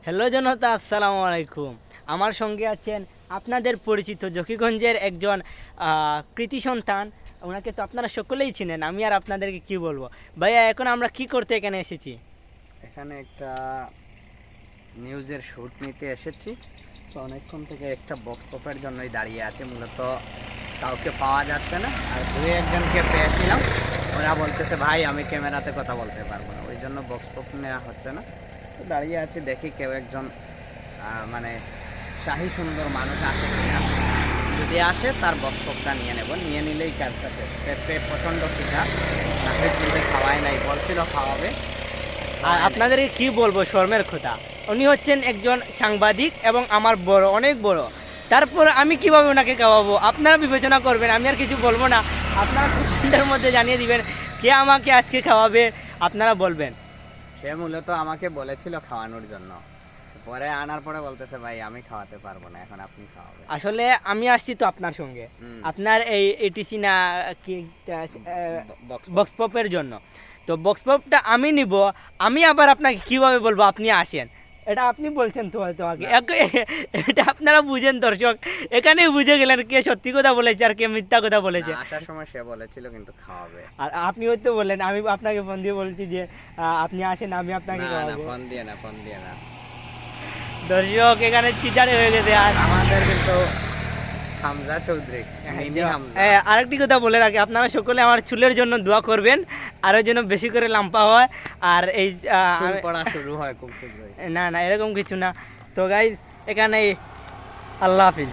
Hello জনতা, আসসালামু আলাইকুম। আমার সঙ্গে আছেন আপনাদের পরিচিত জকিগঞ্জের একজন কৃতি সন্তান। ওনাকে তো আপনারা সকলেই চিনেন, আমি আর আপনাদেরকে কি বলবো। ভাইয়া, এখন আমরা কি করতে এখানে এসেছি? এখানে একটা নিউজের শ্যুট নিতে এসেছি। তো অনেকক্ষণ থেকে একটা বক্স পপের জন্যই দাঁড়িয়ে আছে, মূলত কাউকে পাওয়া যাচ্ছে না। আর দুই একজনকে পেয়েছিলাম, ওরা বলতেছে ভাই আমি ক্যামেরাতে কথা বলতে পারবো না, ওই জন্য বক্স পপ নেওয়া হচ্ছে না। তো দাঁড়িয়ে আছি, দেখি কেউ একজন মানে শাহী সুন্দর মানুষ আসে কিনা। যদি আসে তার বক্স পপটা নিয়ে নেব, নিয়ে নিলেই কাজটা শেষ। পেট প্রচণ্ড খিদা, নাকি তুলতে খাওয়াই নাই, বলছিল খাওয়াবে। আর আপনাদেরকে কি বলবো, শর্মের কথা। উনি হচ্ছেন একজন সাংবাদিক এবং আমার বড়, অনেক বড়। তারপর আমি কিভাবে ওনাকে খাওয়াবো আপনারা বিবেচনা করবেন, আমি আর কিছু বলবো না। আপনারা কমেন্টের মধ্যে জানিয়ে দিবেন কে আমাকে আজকে খাওয়াবে, আপনারা বলবেন। সে মূলত আমাকে বলেছিল খাওয়ানোর জন্য, তো পরে আনার পরে বলতেছে ভাই আমি খাওয়াতে পারবো না, এখন আপনি খাওয়াবেন। আসলে আমি আসছি তো আপনার সঙ্গে, হুম। আপনার এই এটিসি না কি বক্স বক্স পপের জন্য। তো বক্স পপটা আমি নিব, আমি আবার আপনাকে কিভাবে বলবো আপনি আসেন? এটা আপনি বলছেন তো হয়তো আগে, এটা আপনারা বুঝেন দর্শক, এখানেই বুঝে গেলেন কে সত্যি কথা বলেছে আর কে মিথ্যা কথা বলেছে। আসার সময় সে বলেছিল কিন্তু খাওয়াবে। আর আপনি হয়তো বললেন, আমি আপনাকে ফোন দিয়ে বলছি যে আপনি আসেন, আমি আপনাকে না না, খাওয়াবো। ফোন দিয়ে না, ফোন দিয়ে না। দর্শক এখানে চিটারে হয়ে গেছে। আর আমাদের কিন্তু হামজা চৌধুরী, মিনি হামজা। আরেকটি কথা বলে রাখি, আপনারা সকলে আমার চুলের জন্য দোয়া করবেন, আরও যেন বেশি করে লাম্পা হয়। আর এই চুল পড়া শুরু হয় খুব শীঘ্রই। না না, এরকম কিছু না। তো গাইজ, এখানে আল্লাহ হাফিজ।